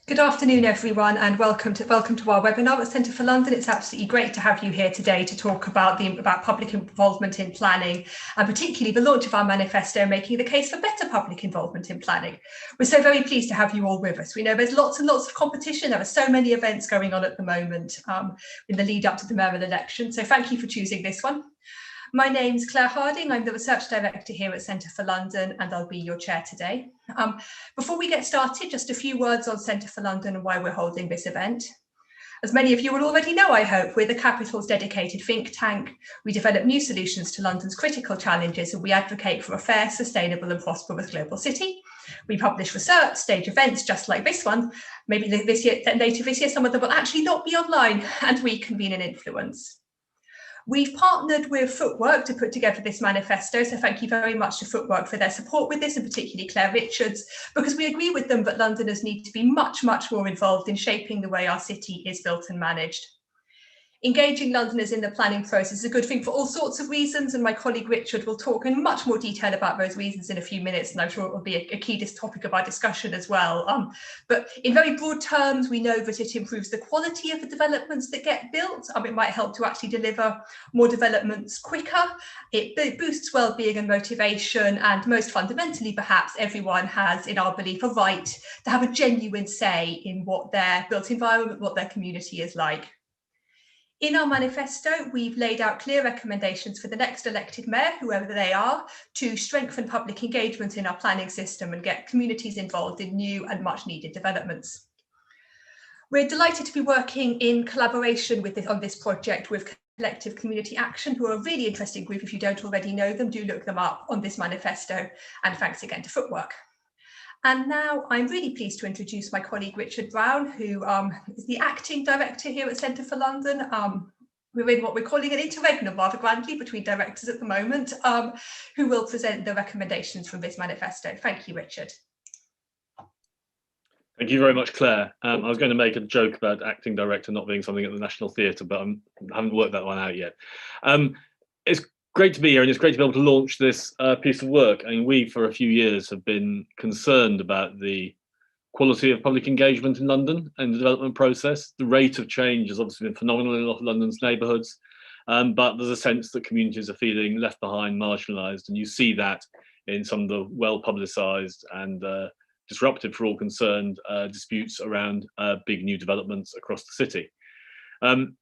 Good afternoon, everyone, and welcome to our webinar at Centre for London. It's absolutely great to have you here today to talk about public involvement in planning, and particularly the launch of our manifesto, making the case for better public involvement in planning. We're so very pleased to have you all with us. We know there's lots and lots of competition. There are so many events going on at the moment in the lead up to the mayoral election. So thank you for choosing this one. My name's Claire Harding. I'm the Research Director here at Centre for London, and I'll be your chair today. Before we get started, just a few words on Centre for London and why we're holding this event. As many of you will already know, I hope, we're the capital's dedicated think tank. We develop new solutions to London's critical challenges, and we advocate for a fair, sustainable and prosperous global city. We publish research, stage events just like this one. Maybe later this year, some of them will actually not be online, and we convene and influence. We've partnered with Footwork to put together this manifesto, so thank you very much to Footwork for their support with this, and particularly Claire Richards, because we agree with them that Londoners need to be much, much more involved in shaping the way our city is built and managed. Engaging Londoners in the planning process is a good thing for all sorts of reasons, and my colleague Richard will talk in much more detail about those reasons in a few minutes, and I'm sure it will be a key topic of our discussion as well. But in very broad terms, we know that it improves the quality of the developments that get built. It might help to actually deliver more developments quicker. It boosts well-being and motivation, and most fundamentally, perhaps, everyone has, in our belief, a right to have a genuine say in what their built environment, what their community is like. In our manifesto, we've laid out clear recommendations for the next elected mayor, whoever they are, to strengthen public engagement in our planning system and get communities involved in new and much needed developments. We're delighted to be working in collaboration on this project with Collective Community Action, who are a really interesting group. If you don't already know them, do look them up on this manifesto, and thanks again to Footwork. And now I'm really pleased to introduce my colleague Richard Brown, who is the acting director here at Centre for London. We're in what we're calling an interregnum, rather grandly, between directors at the moment, who will present the recommendations from this manifesto. Thank you, Richard. Thank you very much, Claire. I was going to make a joke about acting director not being something at the National Theatre, but I haven't worked that one out yet. It's great to be here, and it's great to be able to launch this piece of work. I mean, we, for a few years, have been concerned about the quality of public engagement in London and the development process. The rate of change has obviously been phenomenal in a lot of London's neighbourhoods, but there's a sense that communities are feeling left behind, marginalised, and you see that in some of the well-publicised and disruptive, for all concerned, disputes around big new developments across the city. I'm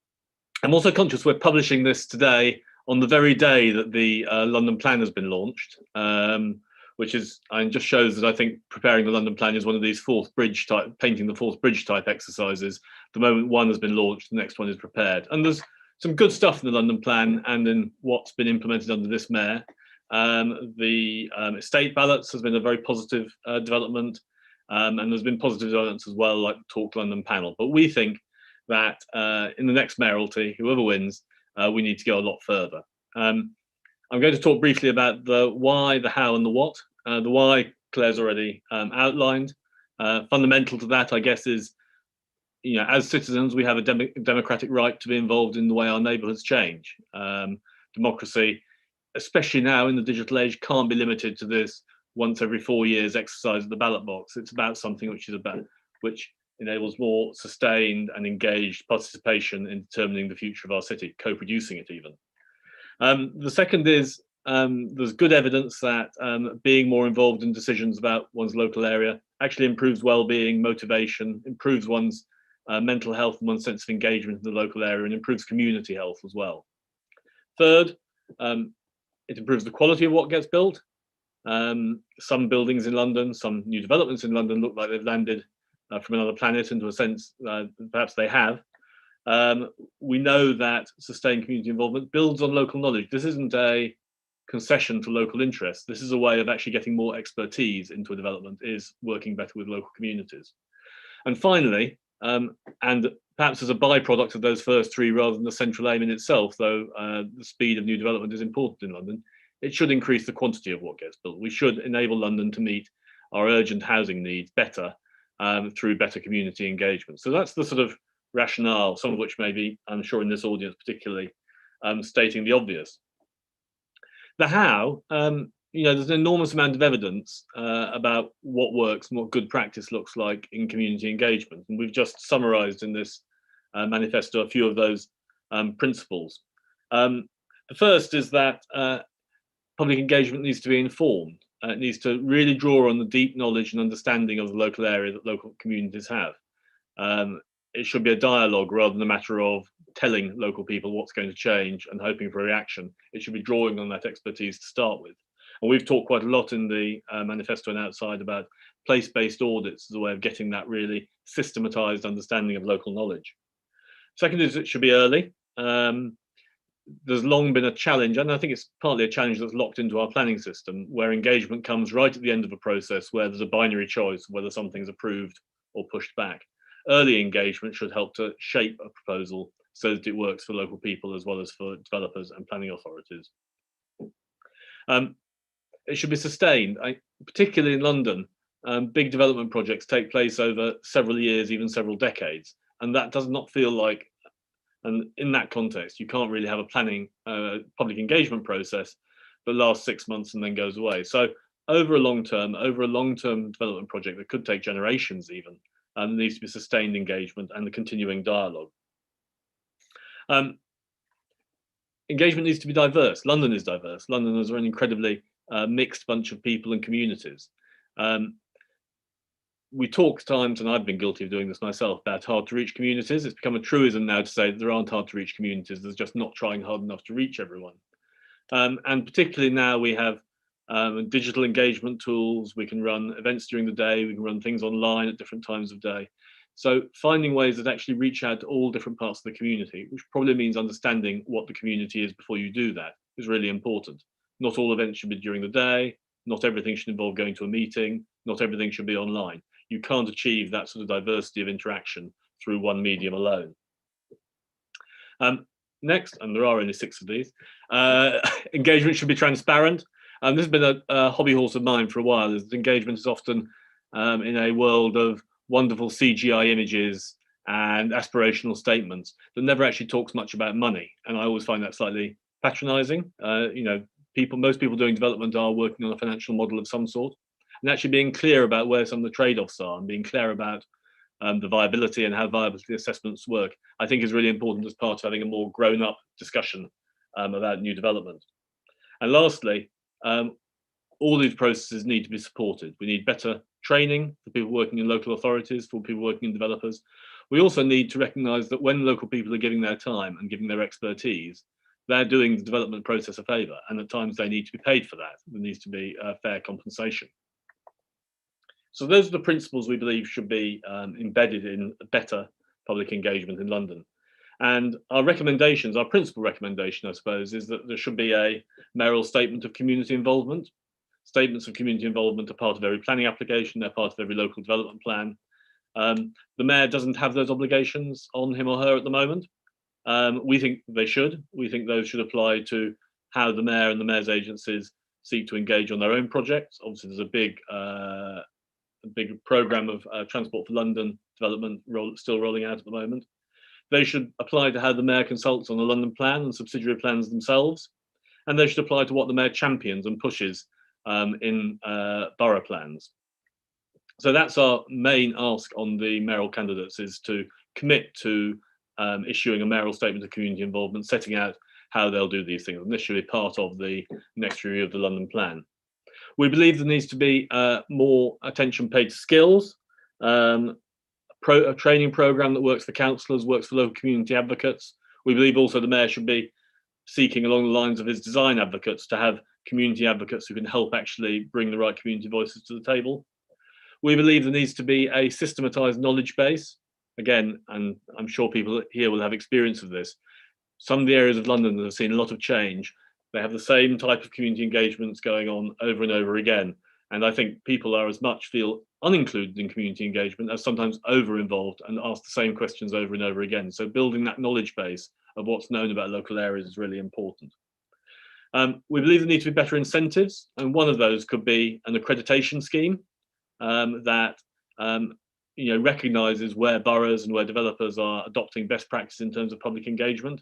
also conscious we're publishing this today on the very day that the London Plan has been launched, which just shows that I think preparing the London Plan is one of these painting the fourth bridge type exercises. The moment one has been launched, the next one is prepared. And there's some good stuff in the London Plan and in what's been implemented under this mayor. The estate ballots has been a very positive development, and there's been positive developments as well, like the Talk London panel. But we think that in the next mayoralty, whoever wins, we need to go a lot further. I'm going to talk briefly about the why, the how, and the what. The why, Claire's already outlined. Fundamental to that, I guess, is, as citizens, we have a democratic right to be involved in the way our neighbourhoods change. Democracy, especially now in the digital age, can't be limited to this once every 4 years exercise at the ballot box. It's about something which enables more sustained and engaged participation in determining the future of our city, co-producing it even. The second is there's good evidence that being more involved in decisions about one's local area actually improves well-being, motivation, improves one's mental health and one's sense of engagement in the local area, and improves community health as well. Third, it improves the quality of what gets built. Some buildings in London, some new developments in London look like they've landed from another planet, into a sense perhaps they have. We know that sustained community involvement builds on local knowledge. This isn't a concession to local interests. This is a way of actually getting more expertise into a development, is working better with local communities. And finally, and perhaps as a byproduct of those first three rather than the central aim in itself, though the speed of new development is important in London, it should increase the quantity of what gets built. We should enable London to meet our urgent housing needs better through better community engagement. So that's the sort of rationale, some of which maybe, I'm sure in this audience particularly, stating the obvious. The how, there's an enormous amount of evidence about what works and what good practice looks like in community engagement. And we've just summarised in this manifesto a few of those principles. The first is that public engagement needs to be informed. It needs to really draw on the deep knowledge and understanding of the local area that local communities have. It should be a dialogue rather than a matter of telling local people what's going to change and hoping for a reaction. It should be drawing on that expertise to start with. And we've talked quite a lot in the manifesto and outside about place-based audits as a way of getting that really systematized understanding of local knowledge. Second is it should be early. There's long been a challenge, and I think it's partly a challenge that's locked into our planning system, where engagement comes right at the end of a process where there's a binary choice whether something's approved or pushed back. Early engagement should help to shape a proposal so that it works for local people as well as for developers and planning authorities. It should be sustained, particularly in London. Big development projects take place over several years, even several decades, and that does not feel like, and in that context, you can't really have a planning public engagement process that lasts 6 months and then goes away. So over a long-term development project that could take generations even, there needs to be sustained engagement and the continuing dialogue. Engagement needs to be diverse. London is diverse. London is an incredibly mixed bunch of people and communities. We talk times, and I've been guilty of doing this myself, about hard to reach communities. It's become a truism now to say that there aren't hard to reach communities. There's just not trying hard enough to reach everyone. And particularly now we have digital engagement tools. We can run events during the day. We can run things online at different times of day. So finding ways that actually reach out to all different parts of the community, which probably means understanding what the community is before you do that, is really important. Not all events should be during the day. Not everything should involve going to a meeting. Not everything should be online. You can't achieve that sort of diversity of interaction through one medium alone. Next, and there are only 6 of these, engagement should be transparent. This has been a hobby horse of mine for a while, is that engagement is often in a world of wonderful CGI images and aspirational statements that never actually talks much about money. And I always find that slightly patronizing. Most people doing development are working on a financial model of some sort. And actually being clear about where some of the trade-offs are and being clear about the viability and how viability assessments work, I think is really important as part of having a more grown-up discussion about new development. And lastly, all these processes need to be supported. We need better training for people working in local authorities, for people working in developers. We also need to recognise that when local people are giving their time and giving their expertise, they're doing the development process a favour, and at times they need to be paid for that. There needs to be fair compensation. So those are the principles we believe should be embedded in better public engagement in London. And our recommendations, our principal recommendation, I suppose, is that there should be a mayoral statement of community involvement. Statements of community involvement are part of every planning application, they're part of every local development plan. The mayor doesn't have those obligations on him or her at the moment. We think they should. We think those should apply to how the mayor and the mayor's agencies seek to engage on their own projects. Obviously, there's a big programme of Transport for London development still rolling out at the moment. They should apply to how the mayor consults on the London plan and subsidiary plans themselves, and they should apply to what the mayor champions and pushes in borough plans. So that's our main ask on the mayoral candidates, is to commit to issuing a mayoral statement of community involvement, setting out how they'll do these things, and this should be part of the next review of the London plan. We believe there needs to be more attention paid to skills, a training programme that works for councillors, works for local community advocates. We believe also the mayor should be seeking, along the lines of his design advocates, to have community advocates who can help actually bring the right community voices to the table. We believe there needs to be a systematised knowledge base. Again, and I'm sure people here will have experience of this, some of the areas of London that have seen a lot of change, they have the same type of community engagements going on over and over again. And I think people are as much feel unincluded in community engagement as sometimes over-involved and ask the same questions over and over again. So building that knowledge base of what's known about local areas is really important. We believe there need to be better incentives, and one of those could be an accreditation scheme that recognises where boroughs and where developers are adopting best practice in terms of public engagement,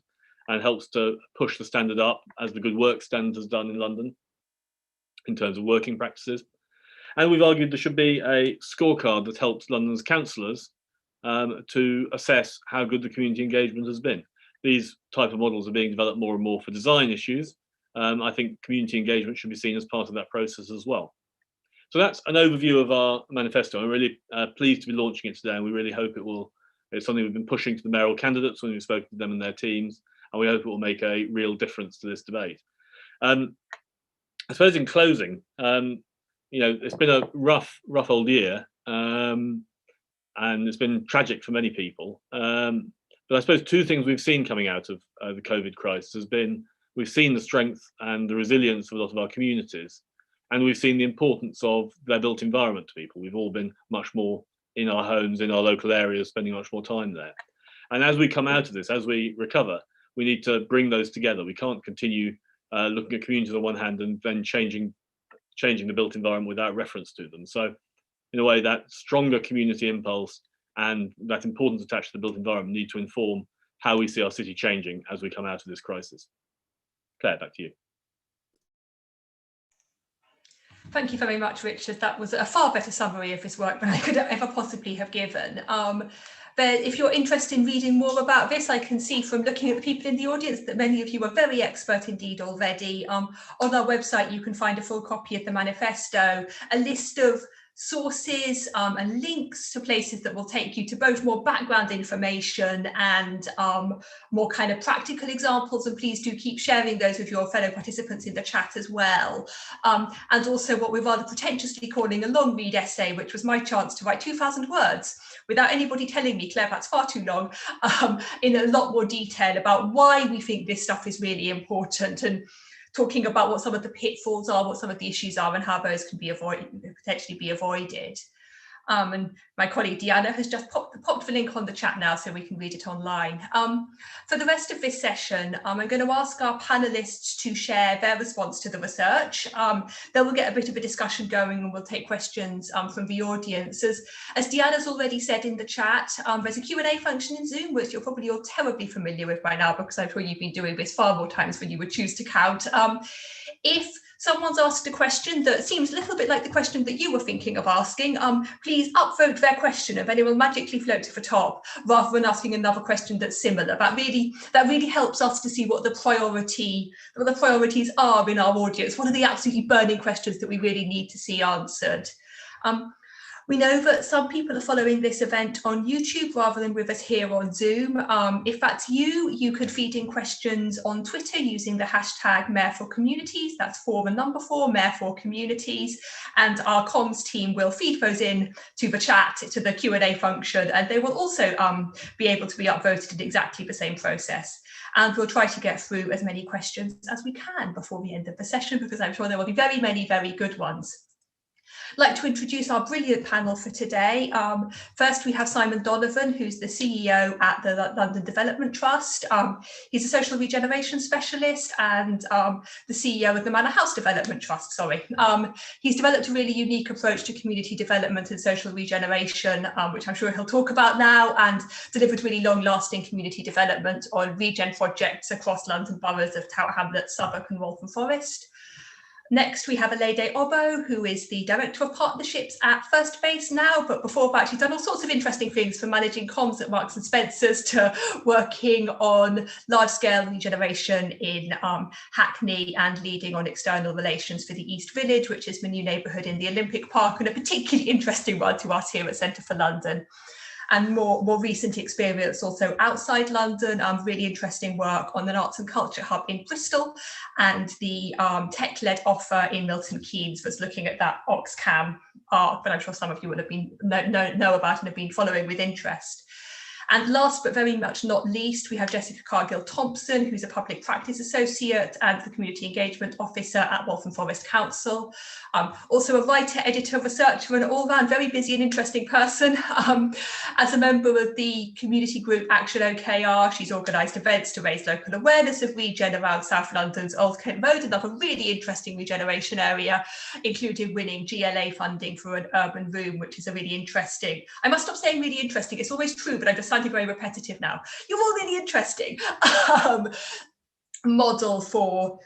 and helps to push the standard up, as the Good Work standard has done in London. in terms of working practices. And we've argued there should be a scorecard that helps London's councillors to assess how good the community engagement has been. These type of models are being developed more and more for design issues. I think community engagement should be seen as part of that process as well. So that's an overview of our manifesto. I'm really pleased to be launching it today, and we really hope it will. It's something we've been pushing to the mayoral candidates when we've spoken to them and their teams, and we hope it will make a real difference to this debate. I suppose in closing, it's been a rough old year, and it's been tragic for many people. But I suppose two things we've seen coming out of the COVID crisis has been we've seen the strength and the resilience of a lot of our communities, and we've seen the importance of their built environment to people. We've all been much more in our homes, in our local areas, spending much more time there. And as we come out of this, as we recover, we need to bring those together. We can't continue looking at communities on one hand and then changing the built environment without reference to them. So in a way, that stronger community impulse and that importance attached to the built environment need to inform how we see our city changing as we come out of this crisis. Claire, back to you. Thank you very much, Richard. That was a far better summary of this work than I could ever possibly have given. But if you're interested in reading more about this, I can see from looking at the people in the audience that many of you are very expert indeed already. On our website, you can find a full copy of the manifesto, a list of sources and links to places that will take you to both more background information and more kind of practical examples, and please do keep sharing those with your fellow participants in the chat as well. And also what we're rather pretentiously calling a long read essay, which was my chance to write 2,000 words without anybody telling me, Claire, that's far too long, in a lot more detail about why we think this stuff is really important, and talking about what some of the pitfalls are, what some of the issues are, and how those can be potentially be avoided. And my colleague Deanna has just popped the link on the chat now so we can read it online. For the rest of this session, I'm going to ask our panelists to share their response to the research. Then we'll get a bit of a discussion going and we'll take questions from the audience. As Deanna's already said in the chat, there's a Q&A function in Zoom, which you're probably all terribly familiar with by now, because I'm sure you've been doing this far more times than you would choose to count. If someone's asked a question that seems a little bit like the question that you were thinking of asking, please upvote their question and then it will magically float to the top rather than asking another question that's similar. That really helps us to see what the priorities are in our audience. What are the absolutely burning questions that we really need to see answered? We know that some people are following this event on YouTube rather than with us here on Zoom. If that's you, you could feed in questions on Twitter using the hashtag Mayor4Communities. That's 4 and number 4, Mayor4Communities. And our comms team will feed those in to the chat, to the Q&A function, and they will also be able to be upvoted in exactly the same process. And we'll try to get through as many questions as we can before the end of the session, because I'm sure there will be very many very good ones. I'd like to introduce our brilliant panel for today. First, we have Simon Donovan, who's the CEO at the London Development Trust. He's a social regeneration specialist and the CEO of the Manor House Development Trust, He's developed a really unique approach to community development and social regeneration, which I'm sure he'll talk about now, and delivered really long-lasting community development on regen projects across London boroughs of Tower Hamlets, Southwark and Waltham Forest. Next, we have Alede Obo, who is the Director of Partnerships at First Base now, but before that, she's done all sorts of interesting things, from managing comms at Marks and Spencer's to working on large-scale regeneration in Hackney and leading on external relations for the East Village, which is the new neighbourhood in the Olympic Park, and a particularly interesting one to us here at Centre for London. And more recent experience also outside London, really interesting work on an arts and culture hub in Bristol, and the tech-led offer in Milton Keynes that's looking at that Oxcam arc that I'm sure some of you will have been know about and have been following with interest. And last but very much not least, we have Jessica Cargill-Thompson, who's a public practice associate and the community engagement officer at Waltham Forest Council. Also a writer, editor, researcher, and all-round very busy and interesting person. As a member of the community group Action OKR, she's organised events to raise local awareness of regen around South London's Old Kent Road, another really interesting regeneration area, including winning GLA funding for an urban room, which is a really interesting, I must stop saying really interesting, it's always true, but I'm just sounding very repetitive now. You're all really interesting model for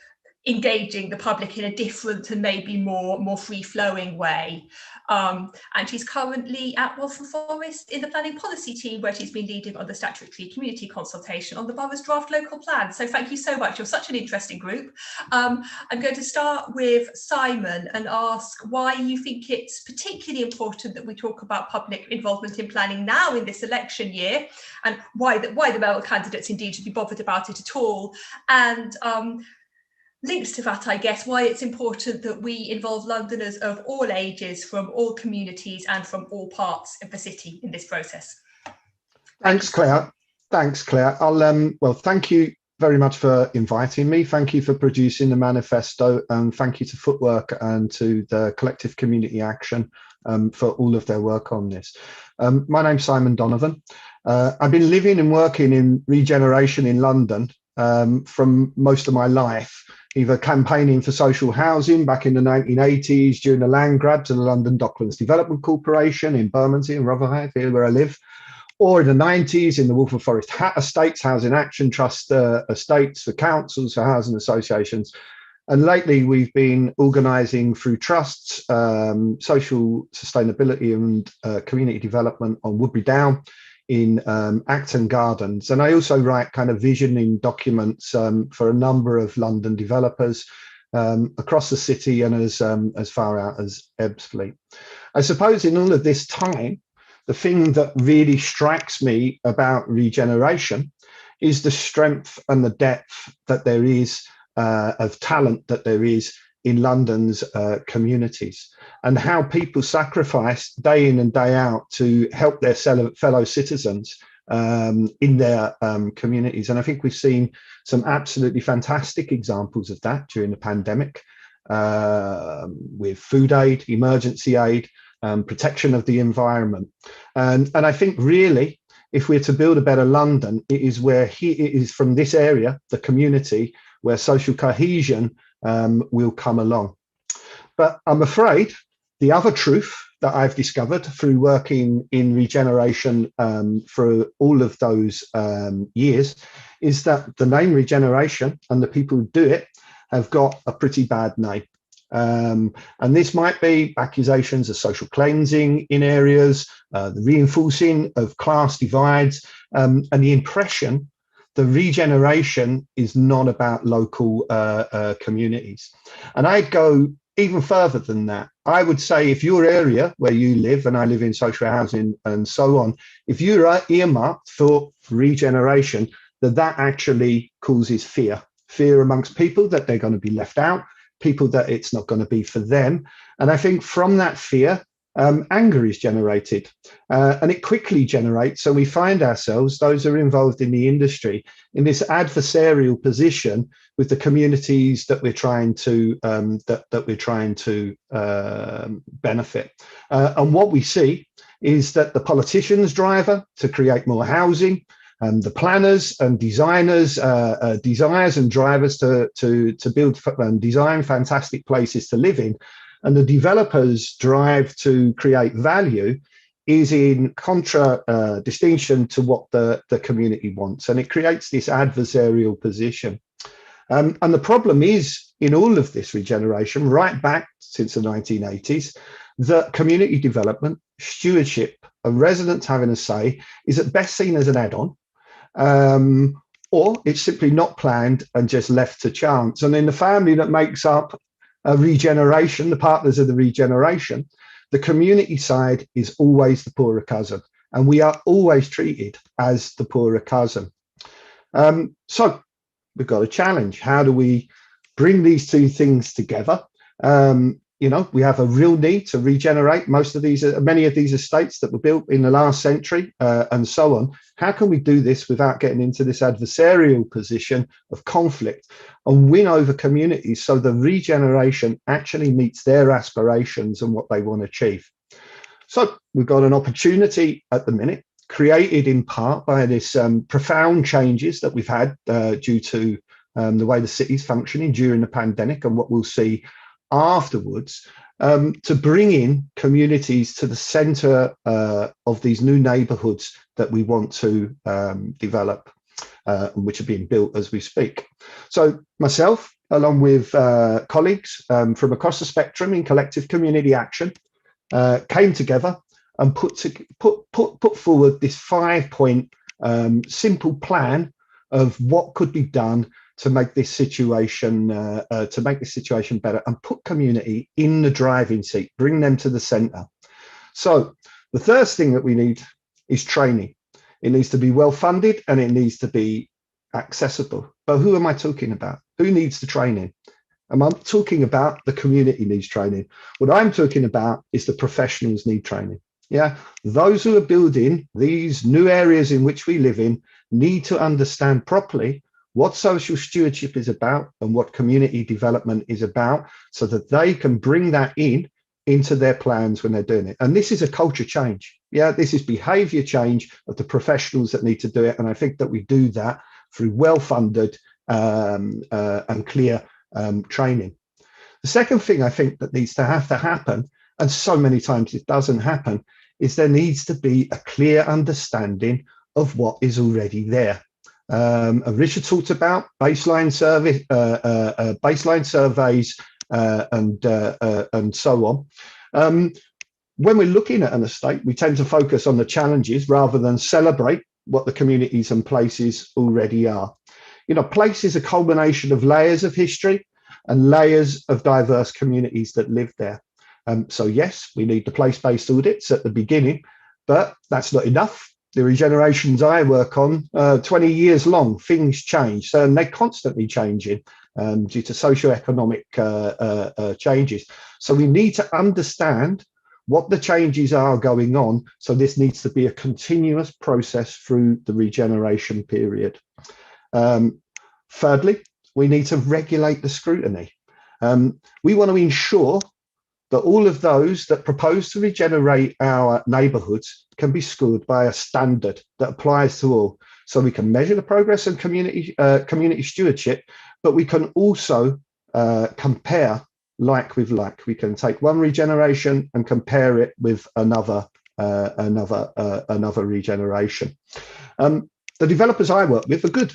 engaging the public in a different and maybe more free-flowing way. And she's currently at Waltham Forest in the planning policy team, where she's been leading on the statutory community consultation on the borough's draft local plan. So thank you so much. You're such an interesting group. I'm going to start with Simon and ask why you think it's particularly important that we talk about public involvement in planning now in this election year, and why the mayoral candidates indeed should be bothered about it at all. And linked to that, I guess, why it's important that we involve Londoners of all ages, from all communities and from all parts of the city in this process. Thanks, Claire. Thanks, Claire. Well, thank you very much for inviting me. Thank you for producing the manifesto, and thank you to Footwork and to the Collective Community Action for all of their work on this. My name's Simon Donovan. I've been living and working in regeneration in London from most of my life, either campaigning for social housing back in the 1980s during the land grabs of the London Docklands Development Corporation in Bermondsey and Rotherhithe, here where I live, or in the 90s in the Waltham Forest Estates, Housing Action Trust estates for councils, for housing associations. And lately we've been organising through trusts, social sustainability and community development on Woodbury Down in Acton Gardens. And I also write kind of visioning documents for a number of London developers across the city and as far out as Ebbsfleet. I suppose in all of this time, the thing that really strikes me about regeneration is the strength and the depth that there is of talent that there is in London's communities, and how people sacrifice day in and day out to help their fellow citizens in their communities. And I think we've seen some absolutely fantastic examples of that during the pandemic, with food aid, emergency aid, protection of the environment. And I think really, if we're to build a better London, it is from this area, the community, where social cohesion will come along. But I'm afraid the other truth that I've discovered through working in regeneration for all of those years is that the name regeneration and the people who do it have got a pretty bad name. And this might be accusations of social cleansing in areas, the reinforcing of class divides, and the impression the regeneration is not about local communities. And I'd go even further than that. I would say if your area where you live, and I live in social housing and so on, if you're earmarked for regeneration, that actually causes fear amongst people that they're going to be left out, people that it's not going to be for them. And I think from that fear, anger is generated, and it quickly generates. So we find ourselves, those who are involved in the industry, in this adversarial position with the communities that we're trying to benefit. And what we see is that the politicians' driver to create more housing, the planners and designers, desires and drivers to build and design fantastic places to live in, and the developers' drive to create value is in distinction to what the community wants. And it creates this adversarial position. And the problem is, in all of this regeneration, right back since the 1980s, that community development, stewardship, and residents having a say is at best seen as an add-on, or it's simply not planned and just left to chance. And in the family that makes up regeneration, the partners of the regeneration, the community side is always the poorer cousin, and we are always treated as the poorer cousin. So we've got a challenge. How do we bring these two things together? We have a real need to regenerate many of these estates that were built in the last century and so on. How can we do this without getting into this adversarial position of conflict and win over communities so the regeneration actually meets their aspirations and what they want to achieve? So we've got an opportunity at the minute, created in part by this profound changes that we've had due to the way the city's functioning during the pandemic and what we'll see afterwards, to bring in communities to the centre of these new neighbourhoods that we want to develop, which are being built as we speak. So myself, along with colleagues from across the spectrum in collective community action, came together and put forward this 5-point simple plan of what could be done to make this situation better and put community in the driving seat, bring them to the centre. So the first thing that we need is training. It needs to be well funded and it needs to be accessible. But who am I talking about? Who needs the training? I'm talking about the community needs training. What I'm talking about is the professionals need training. Yeah, those who are building these new areas in which we live in need to understand properly what social stewardship is about and what community development is about, so that they can bring that into their plans when they're doing it. And this is a culture change. Yeah, this is behavior change of the professionals that need to do it. And I think that we do that through well-funded and clear training. The second thing I think that needs to happen, and so many times it doesn't happen, is there needs to be a clear understanding of what is already there. Richard talked about baseline surveys and so on. When we're looking at an estate, we tend to focus on the challenges rather than celebrate what the communities and places already are. You know, place is a culmination of layers of history and layers of diverse communities that live there. So yes, we need the place-based audits at the beginning, but that's not enough. The regenerations I work on, 20 years long, things change. So, and they're constantly changing due to socioeconomic changes. So we need to understand what the changes are going on. So this needs to be a continuous process through the regeneration period. Thirdly, we need to regulate the scrutiny. We want to ensure that all of those that propose to regenerate our neighbourhoods can be scored by a standard that applies to all. So we can measure the progress and community stewardship, but we can also compare like with like. We can take one regeneration and compare it with another regeneration. The developers I work with are good.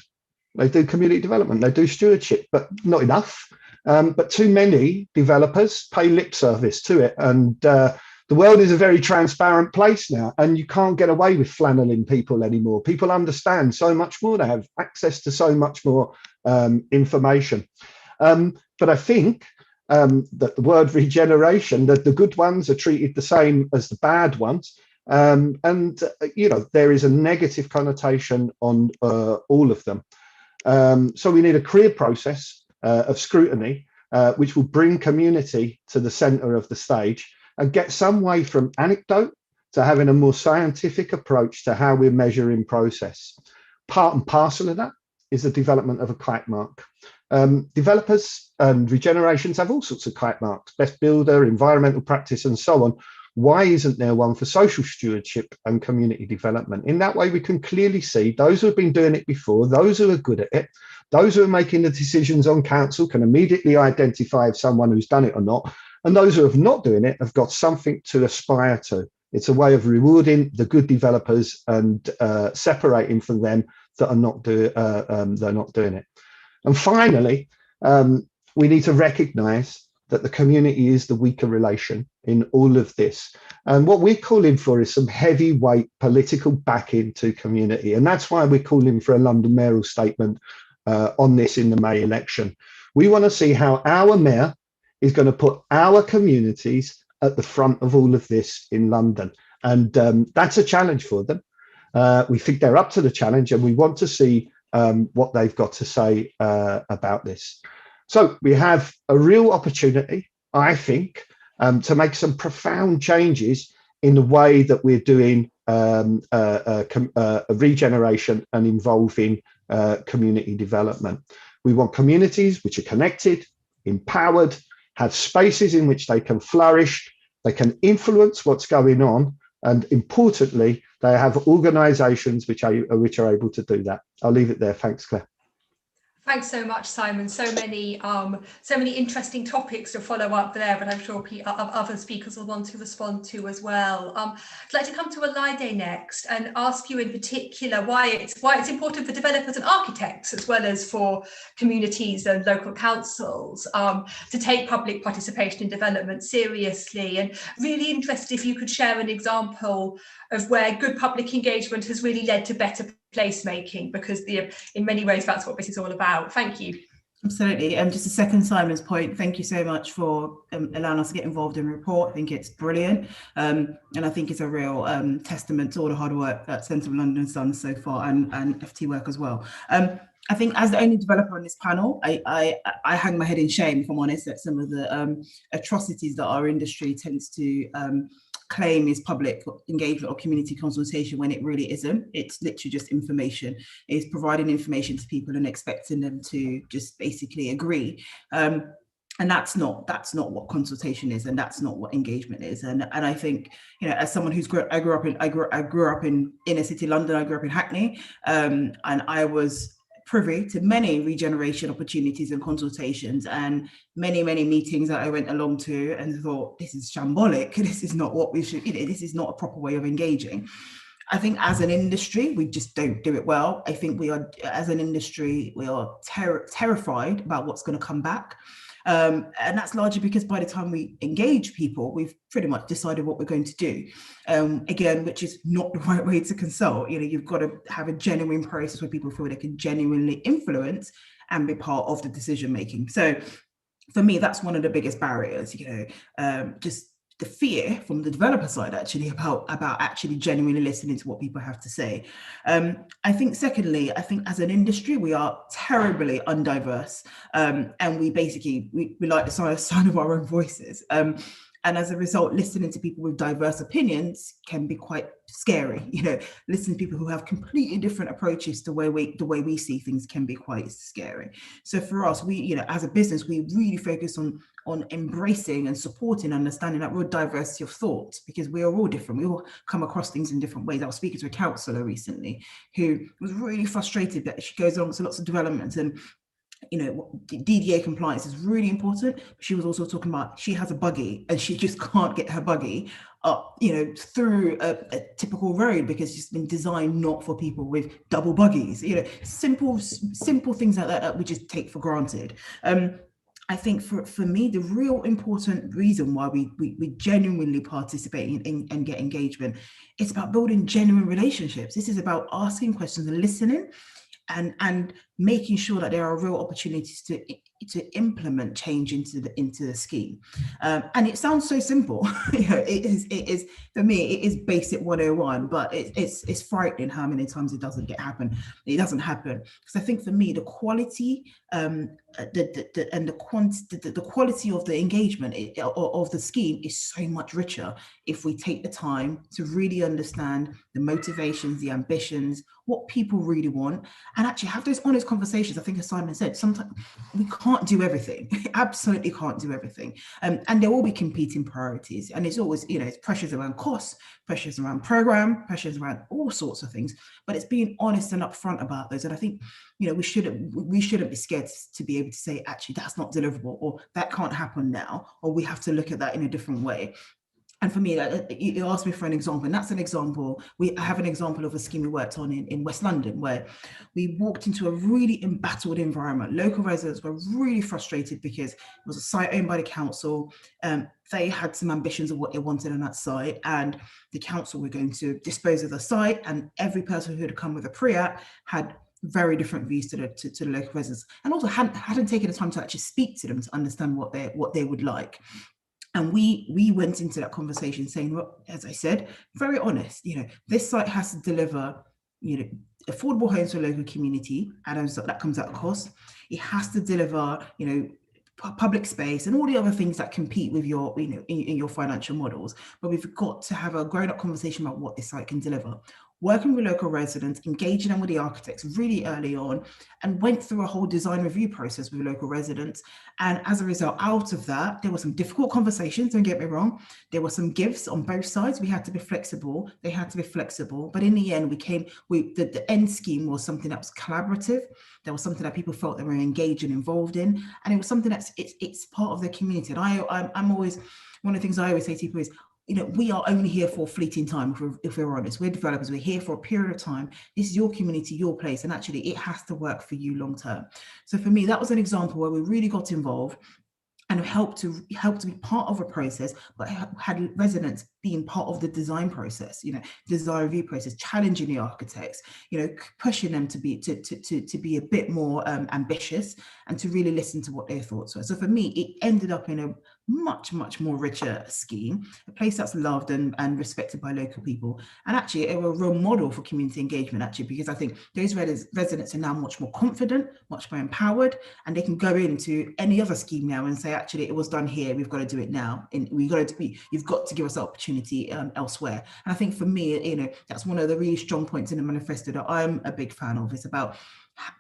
They do community development, they do stewardship, but not enough. But too many developers pay lip service to it. And the world is a very transparent place now, and you can't get away with flanneling people anymore. People understand so much more. They have access to so much more information. But I think that the word regeneration, that the good ones are treated the same as the bad ones. You know, there is a negative connotation on all of them. So we need a clear process of scrutiny, which will bring community to the centre of the stage and get some way from anecdote to having a more scientific approach to how we're measuring process. Part and parcel of that is the development of a kite mark. Developers and regenerations have all sorts of kite marks, best builder, environmental practice, and so on. Why isn't there one for social stewardship and community development? In that way, we can clearly see those who have been doing it before, those who are good at it, those who are making the decisions on council can immediately identify if someone who's done it or not. And those who have not doing it have got something to aspire to. It's a way of rewarding the good developers and separating from them that are not doing it. And finally, we need to recognise that the community is the weaker relation in all of this. And what we're calling for is some heavyweight political backing to community. And that's why we're calling for a London mayoral statement on this in the May election. We want to see how our mayor is going to put our communities at the front of all of this in London. And that's a challenge for them. We think they're up to the challenge, and we want to see what they've got to say about this. So we have a real opportunity, I think, to make some profound changes in the way that we're doing regeneration and involving community development. We want communities which are connected, empowered, have spaces in which they can flourish, they can influence what's going on, and importantly, they have organisations which are able to do that. I'll leave it there. Thanks, Claire. Thanks so much, Simon. So many interesting topics to follow up there, but I'm sure other speakers will want to respond to as well. I'd like to come to Olaide next and ask you in particular why it's important for developers and architects, as well as for communities and local councils, to take public participation in development seriously. And really interested if you could share an example of where good public engagement has really led to better placemaking, because in many ways that's what this is all about. Thank you. Absolutely. Just to second Simon's point, thank you so much for allowing us to get involved in the report. I think it's brilliant. And I think it's a real testament to all the hard work that Centre of London's done so far, and FT work as well. I think as the only developer on this panel, I hang my head in shame, if I'm honest, at some of the atrocities that our industry tends to claim is public engagement or community consultation when it really isn't. It's literally just information. It's providing information to people and expecting them to just basically agree. And that's not what consultation is, and that's not what engagement is. And I think, you know, as someone who's I grew up in inner city London. I grew up in Hackney, and I was privy to many regeneration opportunities and consultations, and many meetings that I went along to and thought, this is shambolic. This is not what we should, you know, this is not a proper way of engaging. I think as an industry, we just don't do it well. I think as an industry, we are terrified about what's going to come back. And that's largely because by the time we engage people, we've pretty much decided what we're going to do. Again, which is not the right way to consult. You know, you've got to have a genuine process where people feel they can genuinely influence and be part of the decision making. So for me, that's one of the biggest barriers, you know, just the fear from the developer side actually about actually genuinely listening to what people have to say. I think secondly, I think as an industry, we are terribly undiverse, and we like the sound of our own voices. And as a result, listening to people with diverse opinions can be quite scary. You know, listening to people who have completely different approaches to the way we see things can be quite scary. So for us, we, you know, as a business, we really focus on embracing and supporting, understanding that real diversity of thought, because we are all different. We all come across things in different ways. I was speaking to a councillor recently who was really frustrated that she goes on to lots of developments, and you know, DDA compliance is really important. But she was also talking about she has a buggy and she just can't get her buggy up, you know, through a typical road because it's been designed not for people with double buggies. You know, simple things like that we just take for granted. I think for me, the real important reason why we genuinely participate and get engagement, it's about building genuine relationships. This is about asking questions and listening, and making sure that there are real opportunities to implement change into the scheme. And it sounds so simple. You know, it is for me, it is basic 101, but it's frightening how many times it doesn't happen. Because I think for me, the quality the quality of the engagement of the scheme is so much richer if we take the time to really understand the motivations, the ambitions, what people really want, and actually have those honest conversations. I think, as Simon said, sometimes we can't do everything. Absolutely can't do everything, and there will be competing priorities, and it's always, you know, it's pressures around costs, pressures around program, pressures around all sorts of things, but it's being honest and upfront about those. And I think, you know, we shouldn't be scared to be able to say, actually, that's not deliverable, or that can't happen now, or we have to look at that in a different way. And for me, you asked me for an example, and that's an example. I have an example of a scheme we worked on in West London, where we walked into a really embattled environment. Local residents were really frustrated because it was a site owned by the council. They had some ambitions of what they wanted on that site, and the council were going to dispose of the site, and every person who had come with a pre-app had very different views to the local residents, and also hadn't taken the time to actually speak to them to understand what they would like. And we went into that conversation saying, well, as I said, very honest, you know, this site has to deliver, you know, affordable homes for a local community, and that comes at a cost. It has to deliver, you know, public space and all the other things that compete with your, you know, in your financial models. But we've got to have a grown-up conversation about what this site can deliver. working with local residents, engaging them with the architects really early on, and went through a whole design review process with local residents. And as a result, out of that, there were some difficult conversations, don't get me wrong. There were some gifts on both sides. We had to be flexible. They had to be flexible. But in the end, the end scheme was something that was collaborative. There was something that people felt they were engaged and involved in. And it was something that's, it's part of the community. And I'm always, one of the things I always say to people is, you know, we are only here for a fleeting time, if we're honest. We're developers, we're here for a period of time. This is your community, your place, and actually it has to work for you long term. So for me, that was an example where we really got involved and helped to be part of a process, but had residents being part of the design process, you know, design review process, challenging the architects, you know, pushing them to be a bit more ambitious and to really listen to what their thoughts were. So for me, it ended up in a much more richer scheme, a place that's loved and respected by local people, and actually a real model for community engagement, actually, because I think those residents are now much more confident, much more empowered, and they can go into any other scheme now and say, actually, it was done here, we've got to do it now, and you've got to give us that opportunity elsewhere. And I think for me, you know, that's one of the really strong points in the manifesto that I'm a big fan of. It's about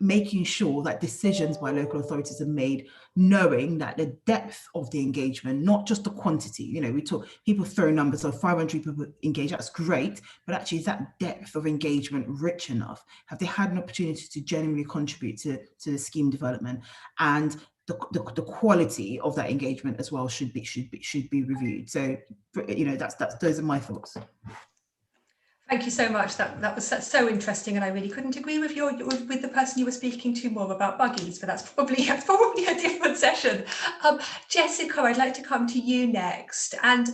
making sure that decisions by local authorities are made knowing that the depth of the engagement, not just the quantity. You know, people throw numbers of 500 people engaged, that's great, but actually is that depth of engagement rich enough? Have they had an opportunity to genuinely contribute to the scheme development? And the quality of that engagement as well should be reviewed. So, you know, those are my thoughts. Thank you so much. That was so interesting, and I really couldn't agree with the person you were speaking to more about buggies, but that's probably a different session. Jessica, I'd like to come to you next and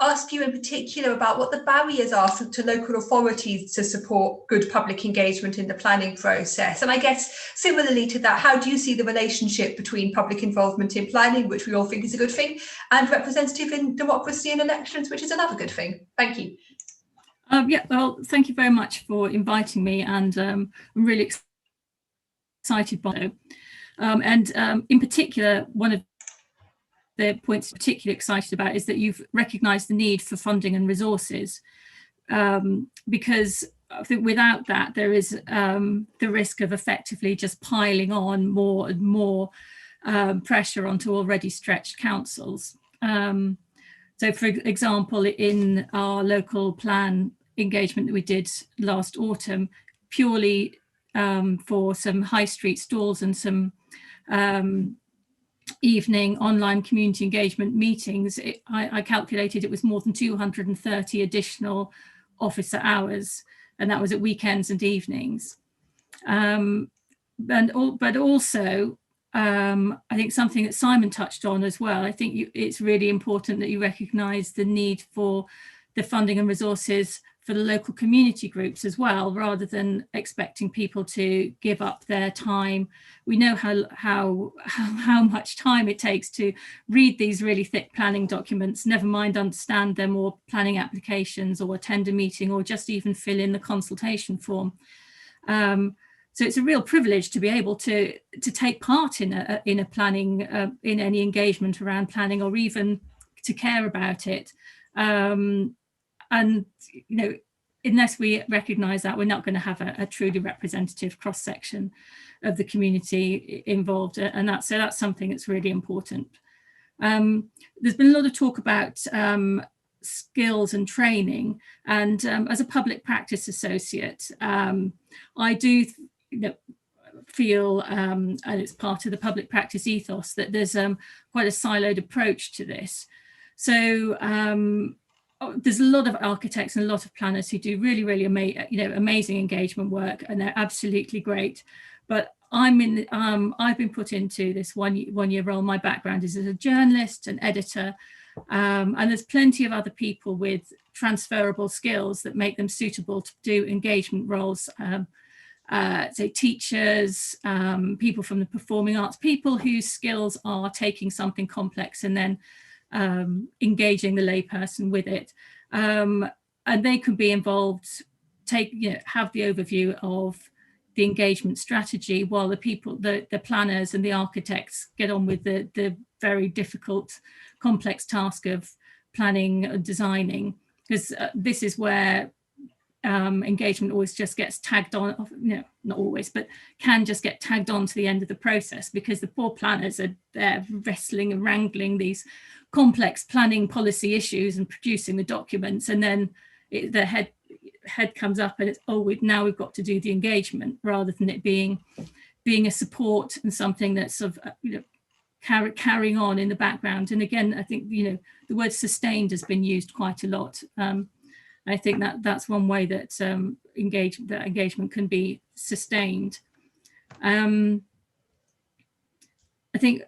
ask you in particular about what the barriers are to local authorities to support good public engagement in the planning process. And I guess similarly to that, how do you see the relationship between public involvement in planning, which we all think is a good thing, and representative in democracy and elections, which is another good thing? Thank you. Yeah, well, thank you very much for inviting me, and I'm really excited by it. In particular, one of the points I'm particularly excited about is that you've recognised the need for funding and resources, because I think without that, there is the risk of effectively just piling on more and more pressure onto already stretched councils. So, for example, in our local plan engagement that we did last autumn, purely for some high street stalls and some evening online community engagement meetings, I calculated it was more than 230 additional officer hours, and that was at weekends and evenings. But also, I think something that Simon touched on as well, I think it's really important that you recognise the need for the funding and resources for the local community groups as well, rather than expecting people to give up their time. We know how much time it takes to read these really thick planning documents, never mind understand them, or planning applications, or attend a meeting, or just even fill in the consultation form. So it's a real privilege to be able to take part in a planning, in any engagement around planning, or even to care about it. And, you know, unless we recognise that, we're not going to have a truly representative cross-section of the community involved. And that's something that's really important. There's been a lot of talk about skills and training. And as a public practice associate, I do feel, and it's part of the public practice ethos, that there's quite a siloed approach to this. So there's a lot of architects and a lot of planners who do really amazing engagement work, and they're absolutely great. But I've been put into this one year role. My background is as a journalist and editor, and there's plenty of other people with transferable skills that make them suitable to do engagement roles. So teachers, people from the performing arts, people whose skills are taking something complex and then engaging the layperson with it, and they can be involved, have the overview of the engagement strategy, while the planners and the architects get on with the very difficult, complex task of planning and designing, because this is where engagement always just gets tagged on, not always, but can just get tagged on to the end of the process, because the poor planners are there wrestling and wrangling these complex planning policy issues and producing the documents, and then their head comes up and it's, now we've got to do the engagement, rather than it being a support and something that's sort of carrying on in the background. And again, I think the word sustained has been used quite a lot. I think that's one way that engagement can be sustained. I think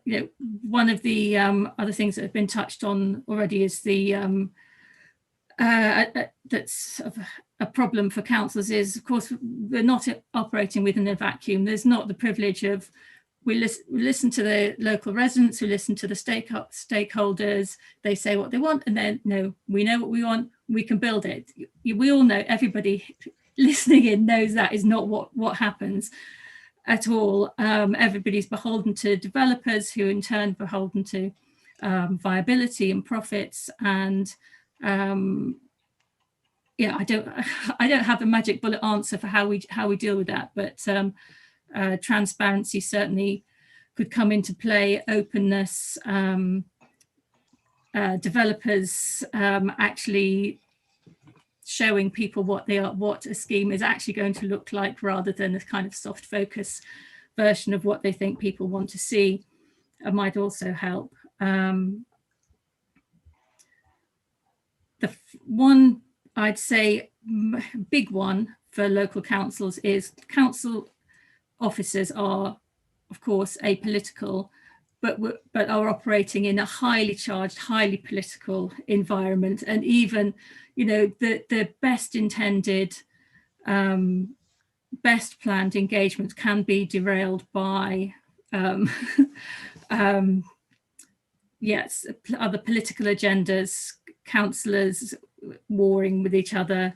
one of the other things that have been touched on already is the that's a problem for councils is, of course, we're not operating within a vacuum. There's not the privilege of we listen to the local residents, we listen to the stakeholders, they say what they want, and then no, we know what we want, we can build it. We all know, everybody listening in knows that is not what happens at all. Everybody's beholden to developers, who in turn beholden to viability and profits. And yeah, I don't have a magic bullet answer for how we deal with that, but transparency certainly could come into play. Openness, developers actually showing people what a scheme is actually going to look like, rather than a kind of soft focus version of what they think people want to see, might also help. The one I'd say big one for local councils is council officers are, of course, apolitical, but are operating in a highly charged, highly political environment. And even, the best intended, best planned engagements can be derailed by, yes, other political agendas, councillors warring with each other.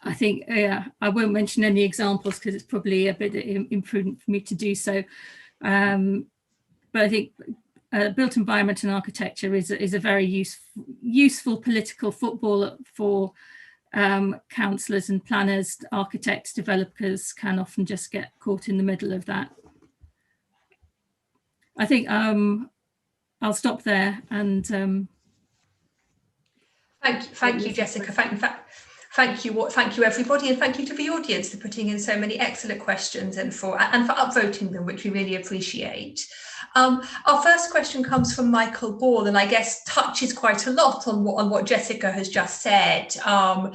I think, I won't mention any examples because it's probably a bit imprudent for me to do so. But I think built environment and architecture is a very useful political football for councillors and planners. Architects, developers can often just get caught in the middle of that. I think I'll stop there and thank you, Jessica. Thank you everybody, and thank you to the audience for putting in so many excellent questions and for upvoting them, which we really appreciate. Our first question comes from Michael Ball, and I guess touches quite a lot on what Jessica has just said. To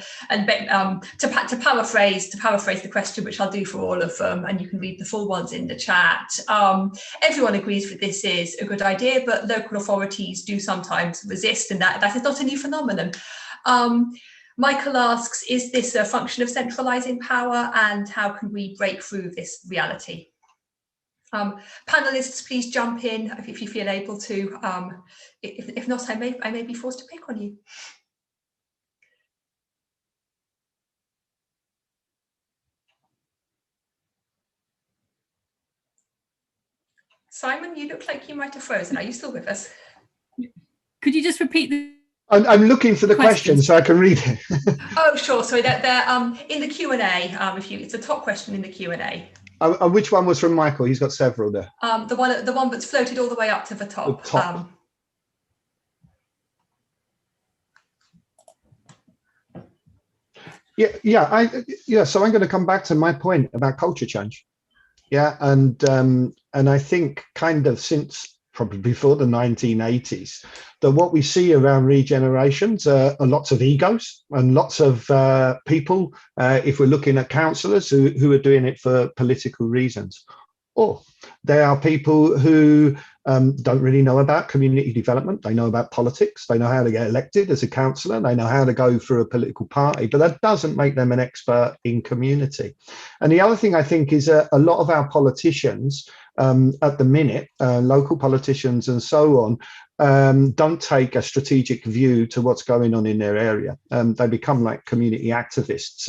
paraphrase the question, which I'll do for all of them, and you can read the full ones in the chat. Everyone agrees that this is a good idea, but local authorities do sometimes resist, and that is not a new phenomenon. Michael asks, is this a function of centralising power, and how can we break through this reality? Panelists, please jump in if you feel able to. If not, I may be forced to pick on you. Simon, you look like you might have frozen. Are you still with us? Could you just repeat the... I'm looking for the question so I can read it. Oh, sure. So they're in the Q&A. It's a top question in the Q&A. Which one was from Michael? He's got several there. The one that's floated all the way up to the top. So I'm going to come back to my point about culture change. Yeah, and I think kind of since probably before the 1980s, that what we see around regenerations are lots of egos and lots of people, if we're looking at councillors who are doing it for political reasons. Or there are people who don't really know about community development. They know about politics. They know how to get elected as a councillor. They know how to go through a political party, but that doesn't make them an expert in community. And the other thing I think is a lot of our politicians at the minute, local politicians and so on, don't take a strategic view to what's going on in their area. They become like community activists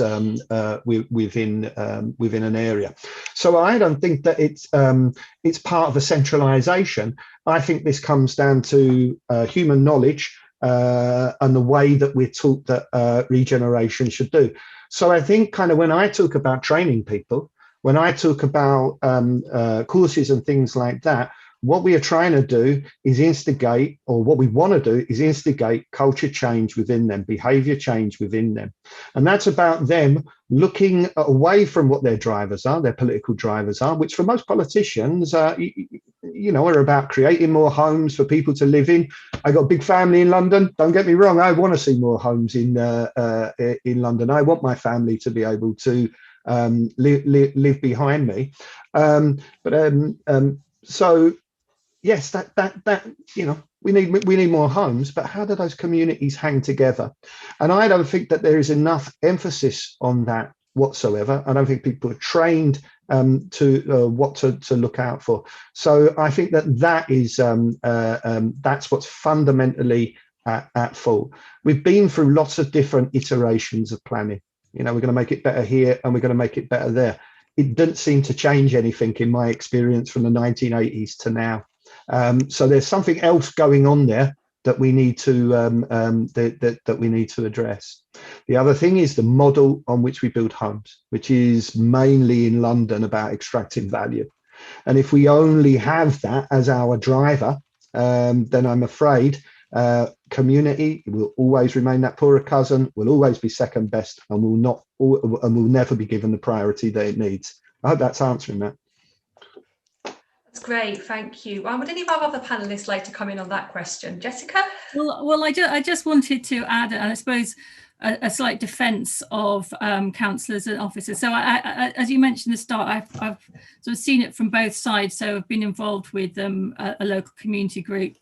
within an area. So I don't think that it's part of a centralisation. I think this comes down to human knowledge and the way that we're taught that regeneration should do. So I think kind of when I talk about training people, when I talk about courses and things like that, what we are trying to do is instigate, or what we want to do is instigate culture change within them, behavior change within them. And that's about them looking away from what their drivers are, their political drivers are, which for most politicians, you know, are about creating more homes for people to live in. I got a big family in London. Don't get me wrong. I want to see more homes in London. I want my family to be able to live behind me. So yes, that you know, we need more homes, but how do those communities hang together? And I don't think that there is enough emphasis on that whatsoever. I don't think people are trained to what to look out for. So I think that is that's what's fundamentally at fault. We've been through lots of different iterations of planning. You know, we're going to make it better here and we're going to make it better there. It didn't seem to change anything in my experience from the 1980s to now. So there's something else going on there that we need to that we need to address. The other thing is the model on which we build homes, which is mainly in London about extracting value. And if we only have that as our driver, then I'm afraid community will always remain that poorer cousin, will always be second best, and will never be given the priority that it needs. I hope that's answering that. That's great, thank you. Would any of our other panelists like to come in on that question? Jessica? Well, I just wanted to add, and I suppose, a slight defence of councillors and officers. So I, as you mentioned at the start, I've sort of seen it from both sides. So I've been involved with a local community group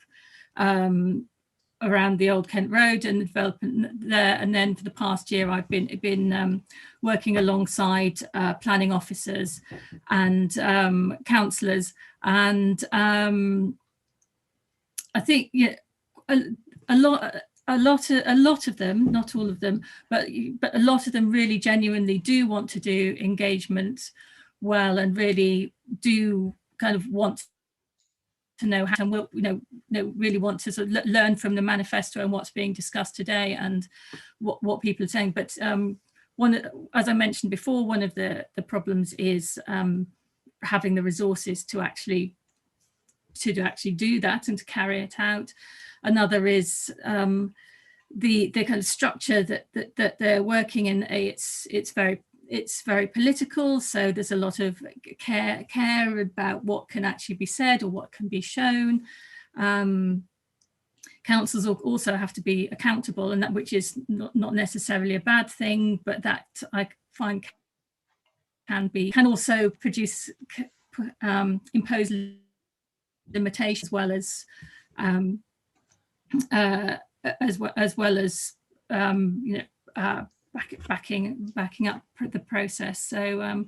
around the Old Kent Road and the development there, and then for the past year I've been working alongside planning officers and councillors, and I think a lot of them, not all of them, but a lot of them really genuinely do want to do engagement well, and really do kind of want to know how, and will, really want to sort of learn from the manifesto and what's being discussed today and what people are saying. But as I mentioned before, one of the problems is having the resources to actually do that and to carry it out. Another is the kind of structure that they're working in. It's very political, so there's a lot of care about what can actually be said or what can be shown. Councils also have to be accountable, and that, which is not necessarily a bad thing, but that I find can also produce impose limitations, as well as backing up the process. So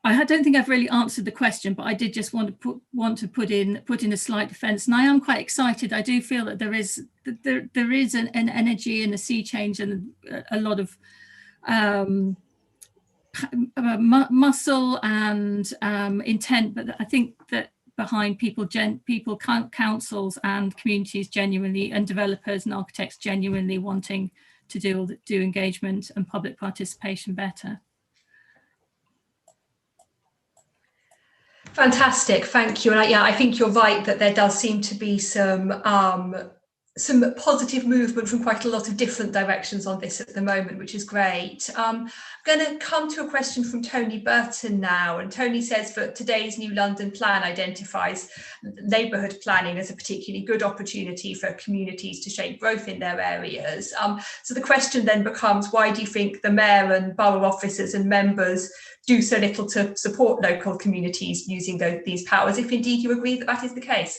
I don't think I've really answered the question, but I did just want to put in a slight defence, and I am quite excited. I do feel that there is an energy and a sea change and a lot of muscle and intent, but I think that behind people, councils and communities genuinely, and developers and architects genuinely wanting to do engagement and public participation better. Fantastic, thank you. And I think you're right that there does seem to be some positive movement from quite a lot of different directions on this at the moment, which is great. I'm going to come to a question from Tony Burton now. And Tony says that today's New London plan identifies neighbourhood planning as a particularly good opportunity for communities to shape growth in their areas. So the question then becomes, why do you think the mayor and borough officers and members do so little to support local communities using these powers, if indeed you agree that that is the case?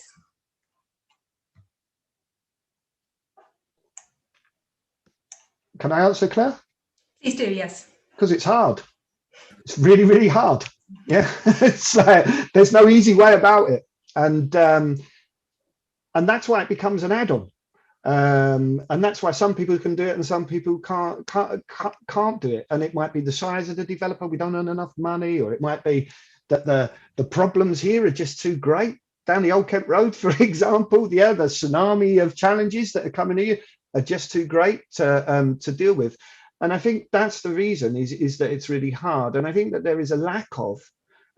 Can I answer, Claire? Please do, yes. Because it's hard. It's really, really hard. Yeah, there's no easy way about it, and that's why it becomes an add-on, and that's why some people can do it and some people can't do it. And it might be the size of the developer. We don't earn enough money, or it might be that the problems here are just too great. down the Old Kent Road, for example, the tsunami of challenges that are coming here are just too great to deal with. And I think that's the reason is that it's really hard. And I think that there is a lack of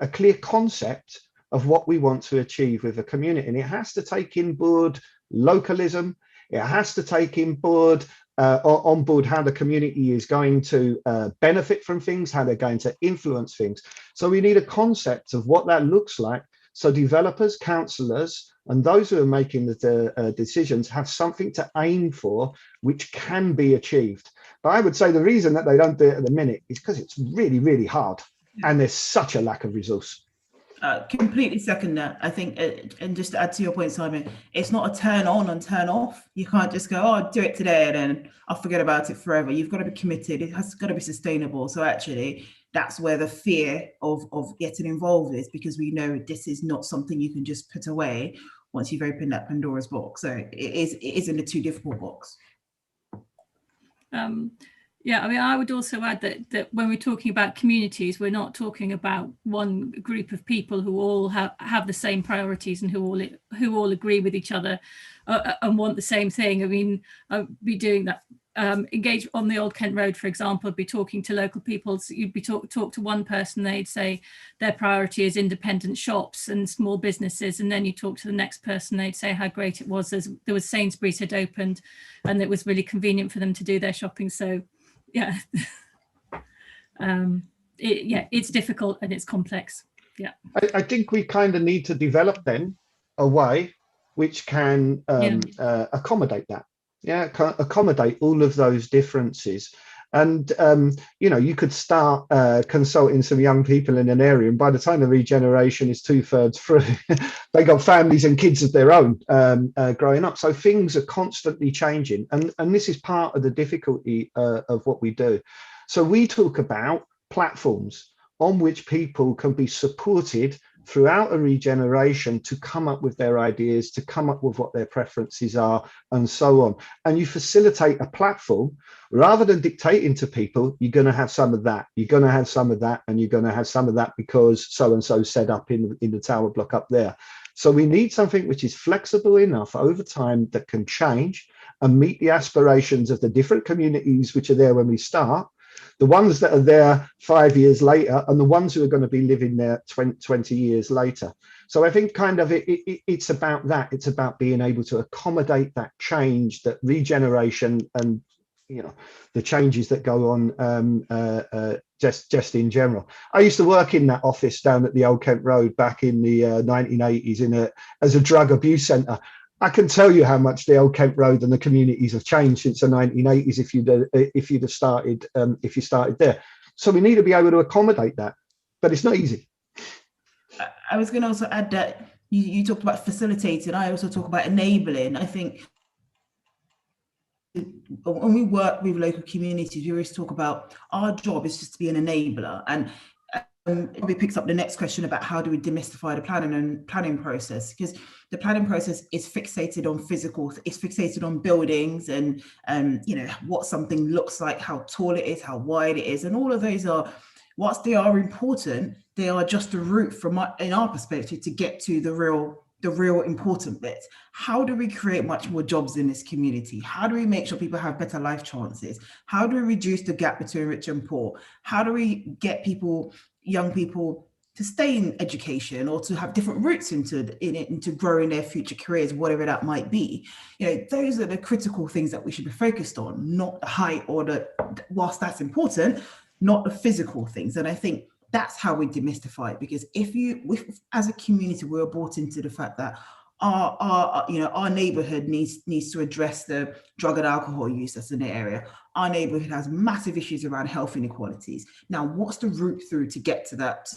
a clear concept of what we want to achieve with a community. And it has to take in board localism. It has to take in board on board how the community is going to benefit from things, how they're going to influence things. So we need a concept of what that looks like. So developers, councillors, and those who are making the decisions have something to aim for, which can be achieved. But I would say the reason that they don't do it at the minute is because it's really, really hard. And there's such a lack of resource. Completely second that. I think, and just to add to your point, Simon, it's not a turn on and turn off. You can't just go, oh, I'll do it today and then I'll forget about it forever. You've got to be committed. It has got to be sustainable. So actually, that's where the fear of getting involved is, because we know this is not something you can just put away once you've opened that Pandora's box. So it isn't a too difficult box. Yeah, I mean, I would also add that when we're talking about communities, we're not talking about one group of people who all have the same priorities and who all agree with each other and want the same thing. I mean, I'd be doing that. Engage on the Old Kent Road, for example, be talking to local people. So you'd be talk to one person, they'd say their priority is independent shops and small businesses, and then you talk to the next person, they'd say how great it was. There was Sainsbury's had opened, and it was really convenient for them to do their shopping. So, yeah, it's difficult and it's complex. Yeah, I think we kind of need to develop then a way which can accommodate that. Yeah, accommodate all of those differences. And, you know, you could start consulting some young people in an area, and by the time the regeneration is 2/3 through, they got families and kids of their own growing up. So things are constantly changing. And this is part of the difficulty of what we do. So we talk about platforms on which people can be supported throughout a regeneration to come up with their ideas, to come up with what their preferences are, and so on. And you facilitate a platform rather than dictating to people, you're going to have some of that, you're going to have some of that, and you're going to have some of that because so-and-so set up in the tower block up there. So we need something which is flexible enough over time that can change and meet the aspirations of the different communities which are there when we start, the ones that are there 5 years later, and the ones who are going to be living there 20 years later. So I think kind of it's about that. It's about being able to accommodate that change, that regeneration, and, you know, the changes that go on just in general. I used to work in that office down at the Old Kent Road back in the 1980s as a drug abuse centre. I can tell you how much the Old Kent Road and the communities have changed since the 1980s if you started there. So we need to be able to accommodate that, but it's not easy. I was going to also add that you talked about facilitating. I also talk about enabling. I think when we work with local communities, we always talk about our job is just to be an enabler. And it probably picks up the next question about how do we demystify the planning process, because the planning process is fixated on physical, it's fixated on buildings and you know, what something looks like, how tall it is, how wide it is, and all of those are, whilst they are important, they are just a route from in our perspective to get to the real important bit. How do we create much more jobs in this community? How do we make sure people have better life chances? How do we reduce the gap between rich and poor? How do we get young people to stay in education or to have different routes into growing their future careers, whatever that might be? You know, those are the critical things that we should be focused on, not the height or whilst that's important, not the physical things. And I think that's how we demystify it, because if as a community, we're bought into the fact that our neighborhood needs to address the drug and alcohol use that's in the area. Our neighborhood has massive issues around health inequalities. Now, what's the route through to get to that?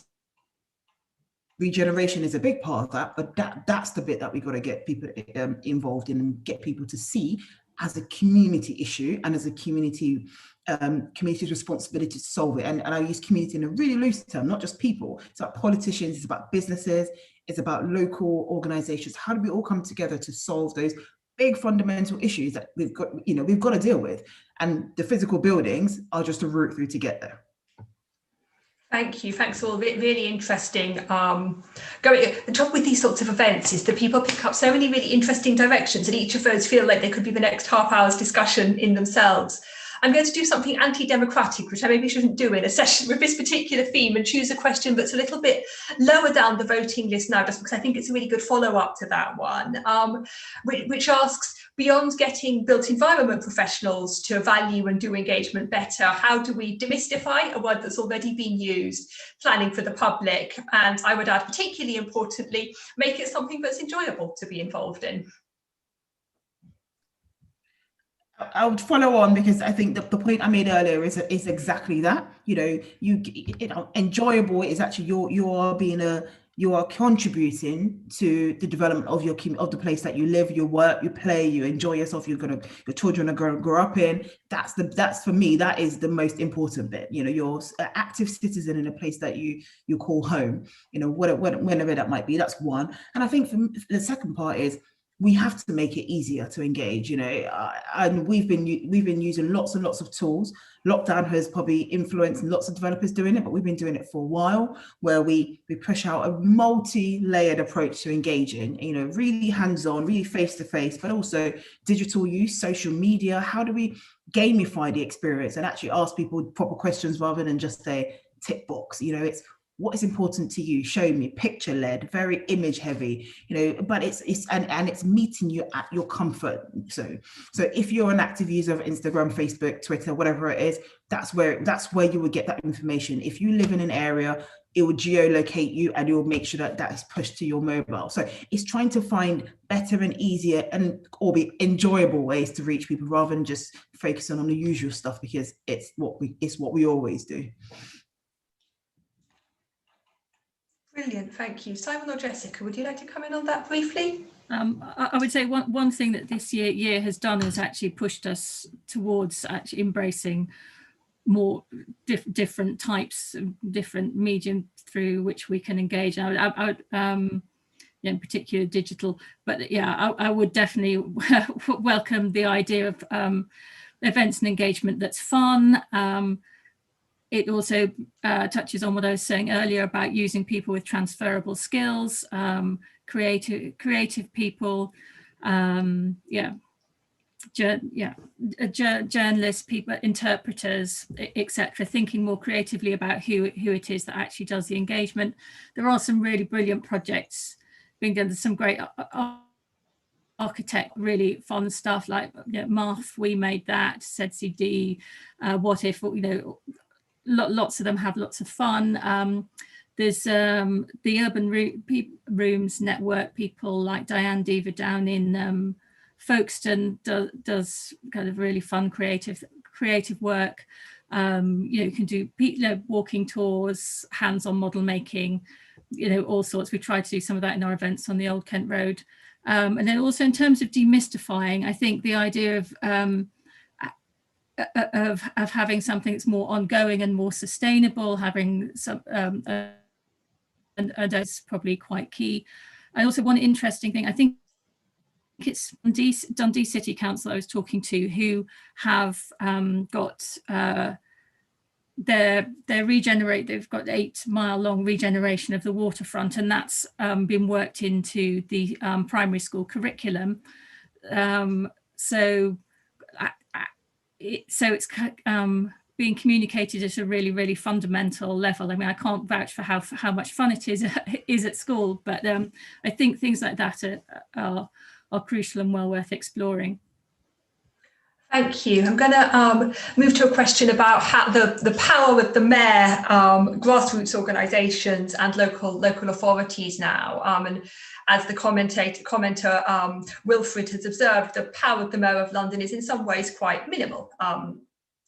Regeneration is a big part of that, but that's the bit that we got to get people involved in and get people to see as a community issue and as a community's responsibility to solve it. And I use community in a really loose term, not just people. It's about politicians, it's about businesses, it's about local organizations. How do we all come together to solve those big fundamental issues that we've got to deal with? And the physical buildings are just a route through to get there. Thank you. Thanks all. Really interesting. The trouble with these sorts of events is that people pick up so many really interesting directions, and each of those feel like they could be the next half hour's discussion in themselves. I'm going to do something anti-democratic, which I maybe shouldn't do in a session with this particular theme, and choose a question that's a little bit lower down the voting list now, just because I think it's a really good follow-up to that one, which asks, beyond getting built environment professionals to value and do engagement better, how do we demystify a word that's already been used, planning for the public, and I would add, particularly importantly, make it something that's enjoyable to be involved in? I would follow on, because I think that the point I made earlier is exactly that. Enjoyable is actually you are contributing to the development of the place that you live, you work, you play, you enjoy yourself. Your children are going to grow up in. That's for me, that is the most important bit. You're an active citizen in a place that you call home. Whenever that might be. That's one. And I think the second part is, we have to make it easier to engage, and we've been using lots and lots of tools. Lockdown has probably influenced lots of developers doing it, but we've been doing it for a while, where we push out a multi-layered approach to engaging, really hands-on, really face-to-face, but also digital use, social media. How do we gamify the experience and actually ask people proper questions rather than just a tick box? It's, what is important to you? Show me, picture led, very image heavy, but it's meeting you at your comfort. So if you're an active user of Instagram, Facebook, Twitter, whatever it is, that's where you would get that information. If you live in an area, it will geolocate you, and it will make sure that is pushed to your mobile. So it's trying to find better and easier or be enjoyable ways to reach people, rather than just focusing on the usual stuff, because it's what we always do. Brilliant, thank you. Simon or Jessica, would you like to come in on that briefly? I would say one thing that this year has done is actually pushed us towards actually embracing more different types of different medium through which we can engage. I would in particular digital, but yeah, I would definitely welcome the idea of events and engagement that's fun. It also touches on what I was saying earlier about using people with transferable skills, creative people, journalists, people, interpreters, etc. Thinking more creatively about who it is that actually does the engagement. There are some really brilliant projects being done. There's some great architect, really fun stuff like Math, We Made That, ZCD, What If, lots of them have lots of fun. There's the Urban Rooms Network, people like Diane Deaver down in Folkestone does kind of really fun creative work. You can do walking tours, hands-on model making, all sorts. We try to do some of that in our events on the Old Kent Road. And then also in terms of demystifying, I think the idea of having something that's more ongoing and more sustainable, having some and that's probably quite key. And also one interesting thing, I think it's Dundee City Council I was talking to, who have got they've got 8 mile long regeneration of the waterfront, and that's been worked into the primary school curriculum. So it's being communicated at a really, really fundamental level. I mean, I can't vouch for how much fun it is at school, but I think things like that are crucial and well worth exploring. Thank you. I'm going to move to a question about how the power of the mayor, grassroots organisations and local authorities now. And as the commenter Wilfred has observed, the power of the Mayor of London is in some ways quite minimal.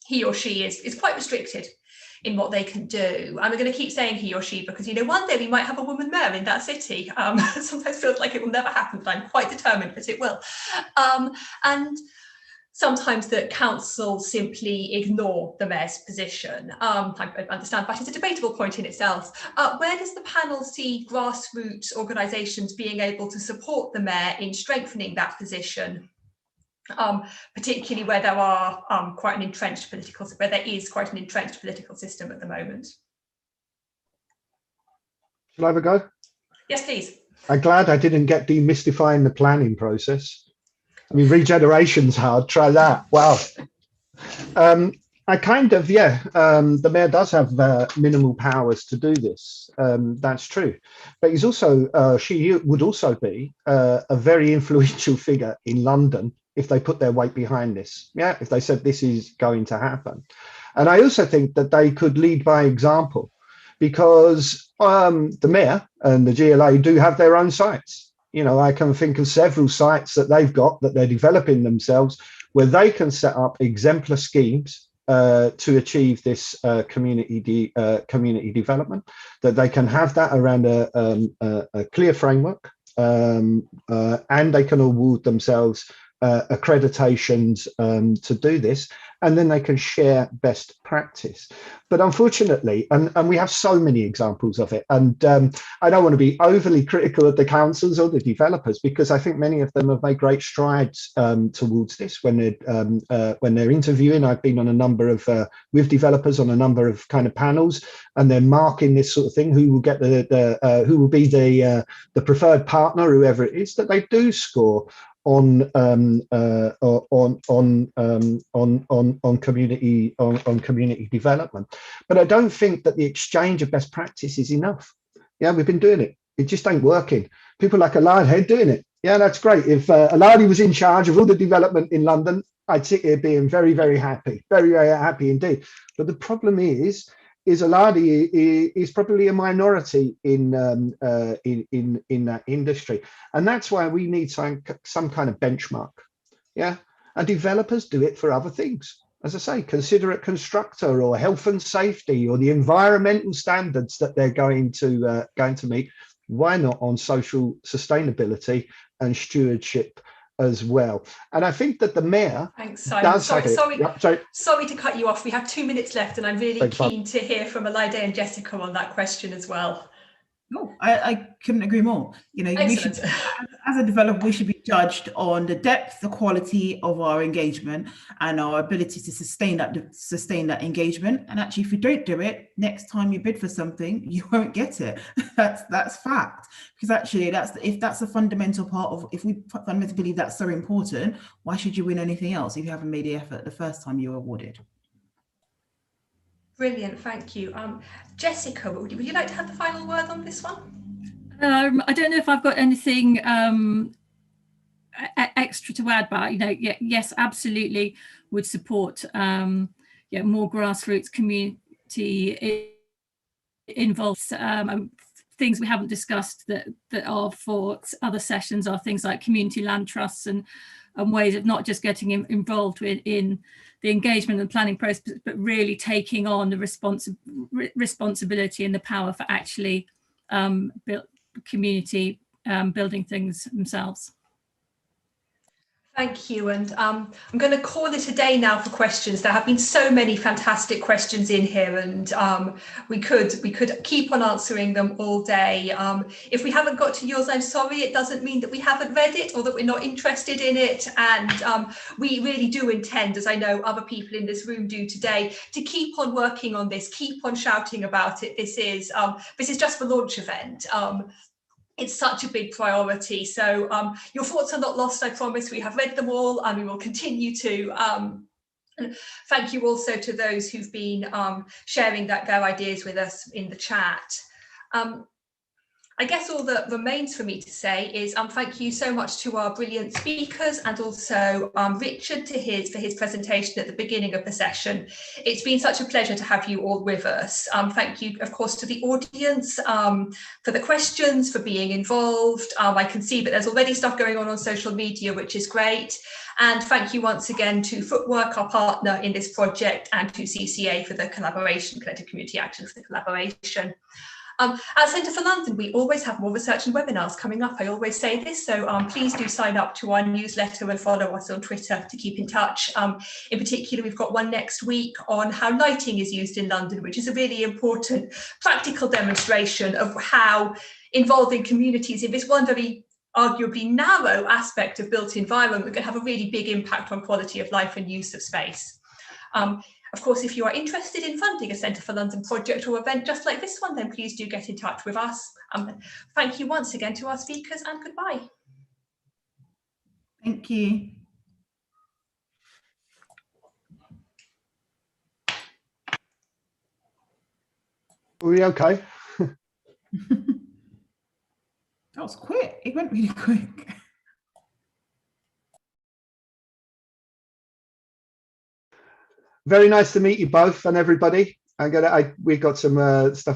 He or she is quite restricted in what they can do. And I'm going to keep saying he or she because, one day we might have a woman mayor in that city. Sometimes feels like it will never happen, but I'm quite determined that it will. And sometimes the council simply ignore the mayor's position. I understand that is a debatable point in itself. Where does the panel see grassroots organisations being able to support the mayor in strengthening that position? Particularly where there are quite an entrenched political system at the moment. Shall I have a go? Yes, please. I'm glad I didn't get demystifying the planning process. I mean, regeneration's hard. Try that. Wow. I kind of, the mayor does have minimal powers to do this. That's true. But he's also, she would also be a very influential figure in London if they put their weight behind this. Yeah, if they said this is going to happen. And I also think that they could lead by example, because the mayor and the GLA do have their own sites. You know, I can think of several sites that they've got that they're developing themselves, where they can set up exemplar schemes to achieve this community development, that they can have that around a clear framework, and they can award themselves accreditations to do this, and then they can share best practice. But unfortunately, and we have so many examples of it, and I don't want to be overly critical of the councils or the developers, because I think many of them have made great strides towards this when they're interviewing. I've been on a number of with developers on a number of kind of panels, and they're marking this sort of thing, who will get who will be the preferred partner, whoever it is, that they do score on community development. But I don't think that the exchange of best practice is enough. Yeah, we've been doing it. It just ain't working. People like Alad doing it. Yeah, that's great. If Aladi was in charge of all the development in London, I'd sit here being very, very happy, very, very happy indeed. But the problem is Aladi is probably a minority in that industry, and that's why we need some kind of benchmark. Yeah, and developers do it for other things. As I say, considerate constructor, or health and safety, or the environmental standards that they're going to meet. Why not on social sustainability and stewardship as well? And I think that the mayor. Thanks, Simon. Sorry to cut you off. We have 2 minutes left, and I'm really keen to hear from Alida and Jessica on that question as well. No, I couldn't agree more. You know, we should, as a developer, we should be judged on the depth, the quality of our engagement, and our ability to sustain that engagement. And actually, if you don't do it, next time you bid for something, you won't get it. That's fact. Because actually, if that's a fundamental part of, if we fundamentally believe that's so important, why should you win anything else if you haven't made the effort the first time you were awarded? Brilliant, thank you. Jessica, would you like to have the final word on this one? I don't know if I've got anything extra to add, but yes, absolutely would support more grassroots community involved. Things we haven't discussed that are for other sessions are things like community land trusts and ways of not just getting involved in the engagement and planning process, but really taking on the responsibility and the power for actually community building things themselves. Thank you, and I'm going to call it a day now for questions. There have been so many fantastic questions in here, and we could keep on answering them all day. If we haven't got to yours, I'm sorry. It doesn't mean that we haven't read it or that we're not interested in it, and we really do intend, as I know other people in this room do today, to keep on working on this, keep on shouting about it. This is just the launch event. It's such a big priority. So your thoughts are not lost, I promise. We have read them all, and we will continue to. Thank you also to those who've been sharing their ideas with us in the chat. I guess all that remains for me to say is thank you so much to our brilliant speakers, and also Richard for his presentation at the beginning of the session. It's been such a pleasure to have you all with us. Thank you, of course, to the audience for the questions, for being involved. I can see that there's already stuff going on social media, which is great. And thank you once again to Footwork, our partner in this project, and to CCA for the collaboration, Collective Community Action for the collaboration. At Centre for London, we always have more research and webinars coming up. I always say this, so please do sign up to our newsletter and follow us on Twitter to keep in touch. In particular, we've got one next week on how lighting is used in London, which is a really important practical demonstration of how involving communities in this one very arguably narrow aspect of built environment can have a really big impact on quality of life and use of space. Of course, if you are interested in funding a Centre for London project or event just like this one, then please do get in touch with us. Thank you once again to our speakers, and goodbye. Thank you. Are we okay? That was quick. It went really quick. Very nice to meet you both and everybody. We've got some stuff